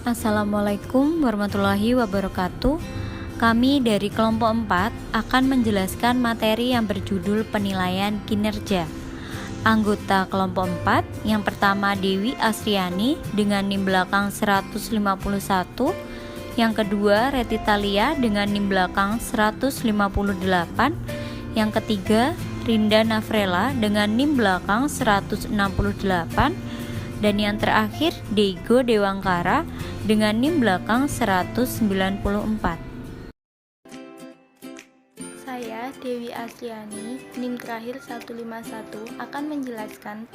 Assalamualaikum warahmatullahi wabarakatuh. Kami dari kelompok 4 akan menjelaskan materi yang berjudul penilaian kinerja. Anggota kelompok 4 yang pertama Dewi Asriani dengan NIM belakang 151, yang kedua Reti Talia dengan NIM belakang 158, yang ketiga Rinda Nafrela dengan NIM belakang 168, dan yang terakhir Deigo Dewangkara dengan NIM belakang 194. Saya Dewi Asriani, NIM terakhir 151, akan menjelaskan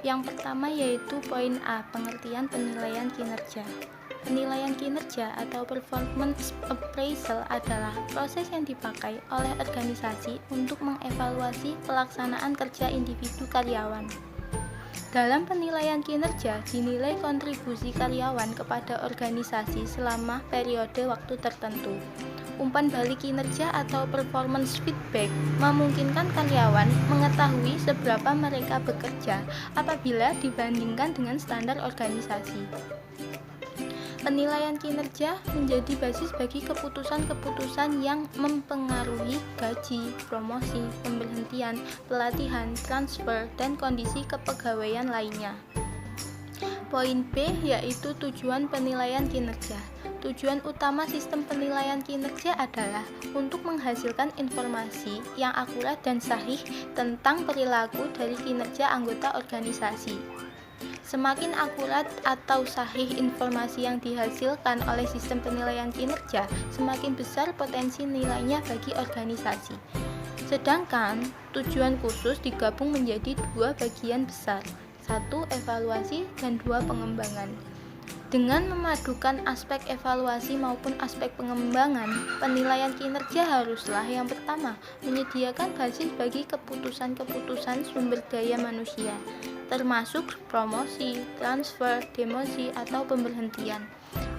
yang pertama yaitu poin A, pengertian penilaian kinerja. Penilaian kinerja atau performance appraisal adalah proses yang dipakai oleh organisasi untuk mengevaluasi pelaksanaan kerja individu karyawan. Dalam penilaian kinerja, dinilai kontribusi karyawan kepada organisasi selama periode waktu tertentu. Umpan balik kinerja atau performance feedback memungkinkan karyawan mengetahui seberapa mereka bekerja apabila dibandingkan dengan standar organisasi. Penilaian kinerja menjadi basis bagi keputusan-keputusan yang mempengaruhi gaji, promosi, pemberhentian, pelatihan, transfer, dan kondisi kepegawaian lainnya. Poin B yaitu tujuan penilaian kinerja. Tujuan utama sistem penilaian kinerja adalah untuk menghasilkan informasi yang akurat dan sahih tentang perilaku dari kinerja anggota organisasi. Semakin akurat atau sahih informasi yang dihasilkan oleh sistem penilaian kinerja, semakin besar potensi nilainya bagi organisasi. Sedangkan tujuan khusus digabung menjadi dua bagian besar, 1. Evaluasi dan 2. Pengembangan. Dengan memadukan aspek evaluasi maupun aspek pengembangan, penilaian kinerja haruslah yang pertama menyediakan basis bagi keputusan-keputusan sumber daya manusia, termasuk promosi, transfer, demosi, atau pemberhentian.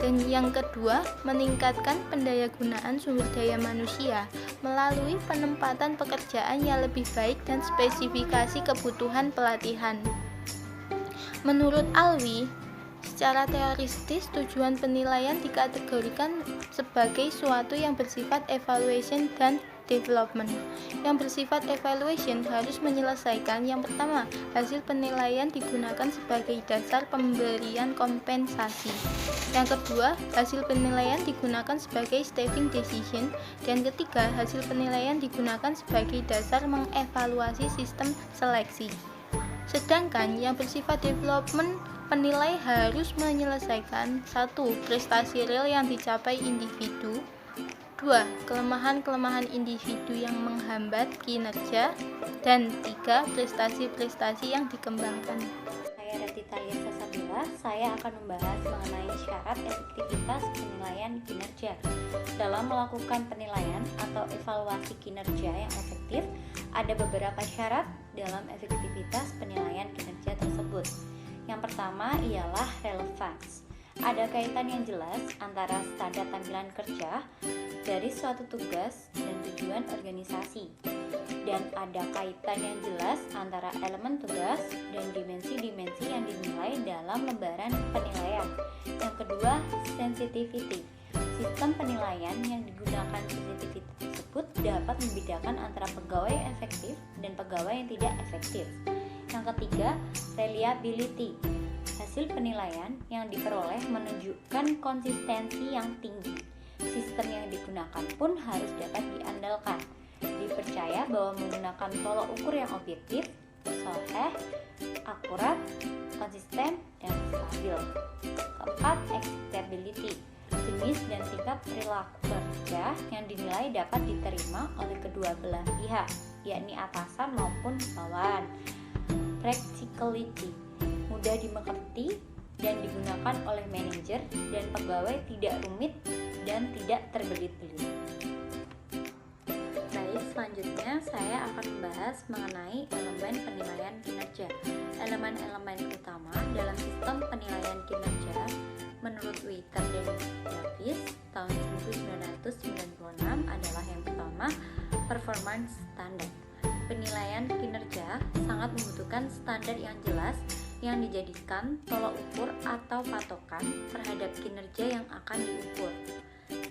Dan yang kedua, meningkatkan pendayagunaan sumber daya manusia melalui penempatan pekerjaan yang lebih baik dan spesifikasi kebutuhan pelatihan. Menurut Alwi, secara teoristis, tujuan penilaian dikategorikan sebagai suatu yang bersifat evaluation dan development. Yang bersifat evaluation harus menyelesaikan yang pertama, hasil penilaian digunakan sebagai dasar pemberian kompensasi. Yang kedua, hasil penilaian digunakan sebagai staffing decision. Dan ketiga, hasil penilaian digunakan sebagai dasar mengevaluasi sistem seleksi. Sedangkan yang bersifat development, penilai harus menyelesaikan 1. Prestasi real yang dicapai individu, 2. Kelemahan-kelemahan individu yang menghambat kinerja, dan 3. Prestasi-prestasi yang dikembangkan. Saya Reti Talia Sasabila, saya akan membahas mengenai syarat efektivitas penilaian kinerja. Dalam melakukan penilaian atau evaluasi kinerja yang efektif, ada beberapa syarat dalam efektivitas penilaian kinerja tersebut. Yang pertama ialah relevance. Ada kaitan yang jelas antara standar tampilan kerja dari suatu tugas dan tujuan organisasi. Dan ada kaitan yang jelas antara elemen tugas dan dimensi-dimensi yang dinilai dalam lembaran penilaian. Yang kedua, sensitivity. Sistem penilaian yang digunakan sensitivity tersebut dapat membedakan antara pegawai yang efektif dan pegawai yang tidak efektif. Yang ketiga, reliability. Hasil penilaian yang diperoleh menunjukkan konsistensi yang tinggi. Sistem yang digunakan pun harus dapat diandalkan. Dipercaya bahwa menggunakan tolak ukur yang objektif, sahih, akurat, konsisten, dan stabil. Keempat, acceptability. Jenis dan tingkat perilaku kerja yang dinilai dapat diterima oleh kedua belah pihak, yakni atasan maupun bawahan. Practicality, mudah dimengerti dan digunakan oleh manajer dan pegawai, tidak rumit dan tidak terbelit-belit. Baik, selanjutnya saya akan membahas mengenai elemen penilaian kinerja. Elemen-elemen utama dalam sistem penilaian kinerja menurut Witter dan Davis tahun 1996 adalah yang pertama, performance standard. Penilaian kinerja sangat membutuhkan standar yang jelas yang dijadikan tolok ukur atau patokan terhadap kinerja yang akan diukur.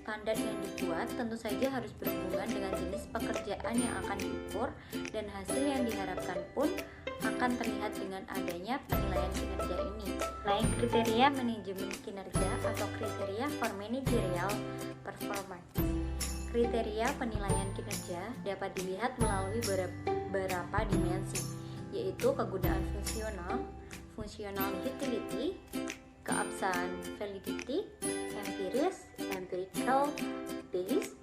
Standar yang dibuat tentu saja harus berhubungan dengan jenis pekerjaan yang akan diukur, dan hasil yang diharapkan pun akan terlihat dengan adanya penilaian kinerja ini. Selain kriteria manajemen kinerja atau kriteria for managerial performance, kriteria penilaian kinerja dapat dilihat melalui beberapa dimensi, yaitu kegunaan fungsional utility, keabsahan validity, empiris, empirical base,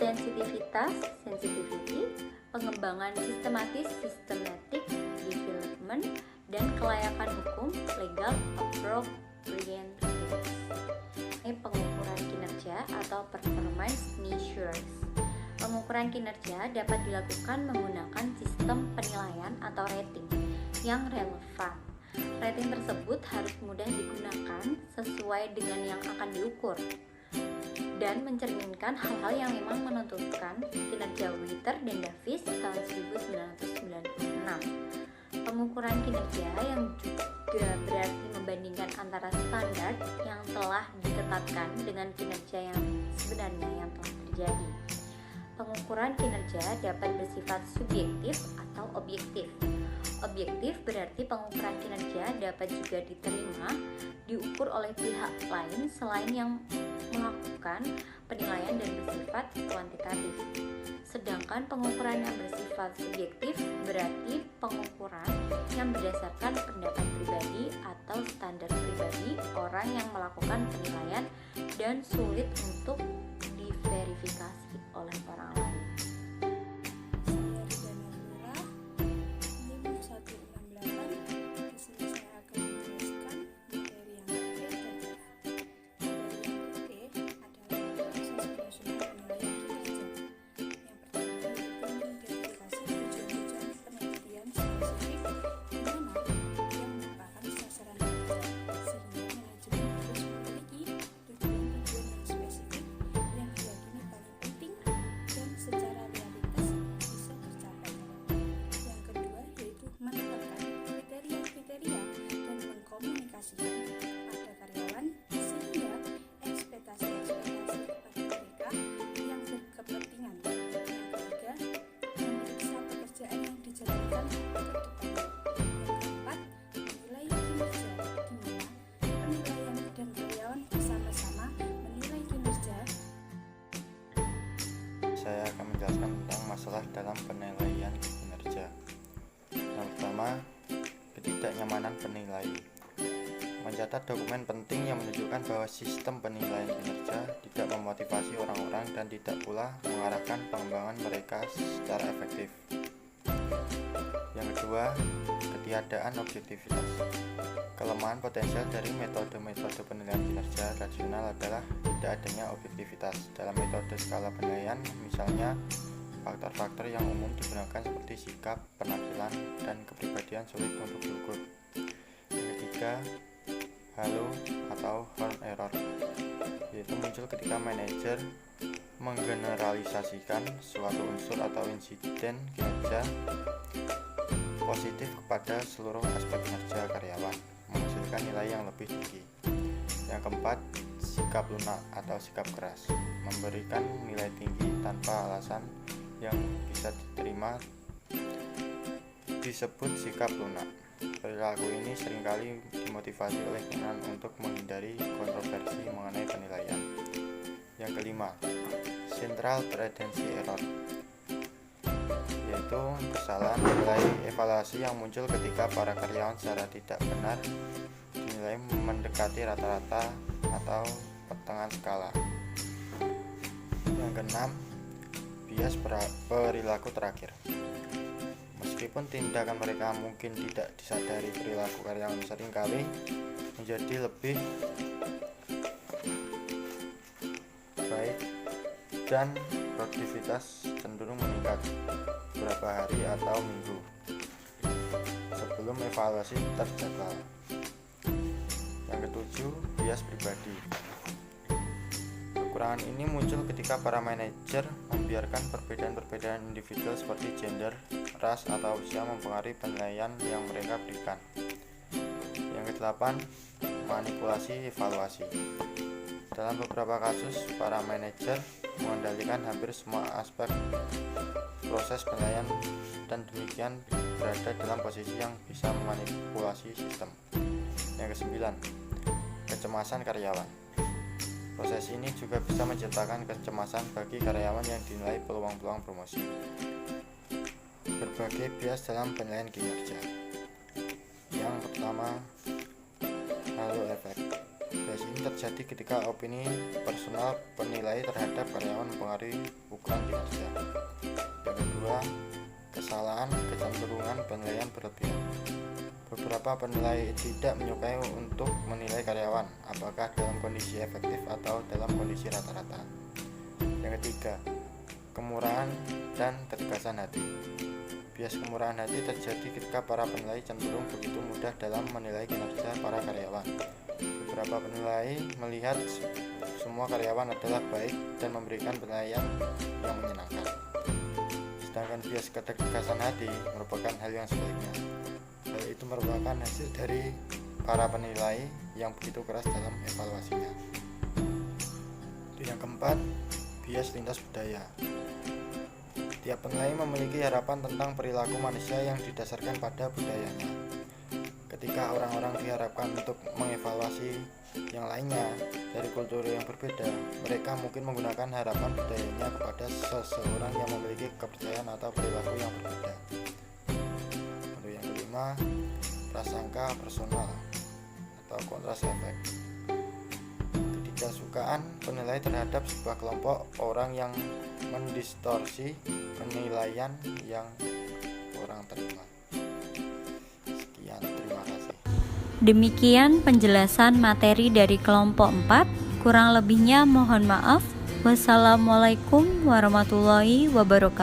sensitivity, pengembangan systematic development, dan kelayakan hukum, legal appropriateness. Ini pengukuran kinerja atau performance measures. Pengukuran kinerja dapat dilakukan menggunakan sistem penilaian atau rating yang relevan. Rating tersebut harus mudah digunakan sesuai dengan yang akan diukur dan mencerminkan hal-hal yang memang menentukan kinerja Witter dan Davis tahun 1996. Pengukuran kinerja yang juga berarti membandingkan antara standar yang telah ditetapkan dengan kinerja yang sebenarnya yang telah terjadi. Pengukuran kinerja dapat bersifat subjektif atau objektif. Objektif berarti pengukuran kinerja dapat juga diukur oleh pihak lain selain yang melakukan penilaian dan bersifat kuantitatif. Sedangkan pengukuran yang bersifat subjektif berarti pengukuran yang berdasarkan pendapat pribadi atau standar pribadi orang yang melakukan penilaian dan sulit untuk diverifikasi oleh orang lain. Saya akan menjelaskan tentang masalah dalam penilaian kinerja. Yang pertama, ketidaknyamanan penilai. Mencatat dokumen penting yang menunjukkan bahwa sistem penilaian kinerja tidak memotivasi orang-orang dan tidak pula mengarahkan pengembangan mereka secara efektif. Yang kedua, ketiadaan objektivitas. Kelemahan potensial dari metode-metode penilaian kinerja rasional adalah tidak adanya objektivitas dalam metode skala penilaian, misalnya faktor-faktor yang umum digunakan seperti sikap, penampilan, dan kepribadian sulit untuk diukur. Yang ketiga, halo atau horn error, yaitu muncul ketika manajer menggeneralisasikan suatu unsur atau insiden kinerja positif kepada seluruh aspek kinerja karyawan, menghasilkan nilai yang lebih tinggi. Yang keempat, sikap lunak atau sikap keras, memberikan nilai tinggi tanpa alasan yang bisa diterima, disebut sikap lunak. Perilaku ini seringkali dimotivasi oleh keinginan untuk menghindari kontroversi mengenai penilaian. Yang kelima, central tendency error, yaitu kesalahan nilai evaluasi yang muncul ketika para karyawan secara tidak benar dinilai mendekati rata-rata atau pertengahan skala. Yang keenam, bias perilaku terakhir. Meskipun tindakan mereka mungkin tidak disadari, perilaku karyawan seringkali menjadi lebih baik dan produktivitas cenderung meningkat beberapa hari atau minggu sebelum evaluasi terjadwal. Yang ketujuh, bias pribadi. Kekurangan ini muncul ketika para manajer membiarkan perbedaan-perbedaan individual seperti gender, ras, atau usia mempengaruhi penilaian yang mereka berikan. 8. Manipulasi evaluasi. Dalam beberapa kasus, para manajer mengendalikan hampir semua aspek proses penilaian dan demikian berada dalam posisi yang bisa memanipulasi sistem. Yang ke-9, kecemasan karyawan. Proses ini juga bisa menciptakan kecemasan bagi karyawan yang dinilai peluang-peluang promosi. Berbagai bias dalam penilaian kinerja. Yang pertama, halo efek. Bias ini terjadi ketika opini personal penilai terhadap karyawan mempengaruhi ukuran kinerja. Yang kedua, kesalahan kecenderungan penilaian berlebihan. Beberapa penilai tidak menyukai untuk menilai karyawan, apakah dalam kondisi efektif atau dalam kondisi rata-rata. Yang ketiga, kemurahan dan ketegasan hati. Bias kemurahan hati terjadi ketika para penilai cenderung begitu mudah dalam menilai kinerja para karyawan. Beberapa penilai melihat semua karyawan adalah baik dan memberikan penilaian yang menyenangkan. Sedangkan bias ketegasan hati merupakan hal yang sebaliknya. Hal itu merupakan hasil dari para penilai yang begitu keras dalam evaluasinya. Yang keempat, bias lintas budaya. Tiap penilai memiliki harapan tentang perilaku manusia yang didasarkan pada budayanya. Ketika orang-orang diharapkan untuk mengevaluasi yang lainnya dari kultur yang berbeda, mereka mungkin menggunakan harapan budayanya kepada seseorang yang memiliki kepercayaan atau perilaku yang berbeda. Lalu yang kelima, prasangka personal atau kontras efek. Ketidaksukaan penilai terhadap sebuah kelompok orang yang mendistorsi penilaian yang orang terima. Sekian, terima kasih. Demikian penjelasan materi dari kelompok 4. Kurang lebihnya mohon maaf. Wassalamualaikum warahmatullahi wabarakatuh.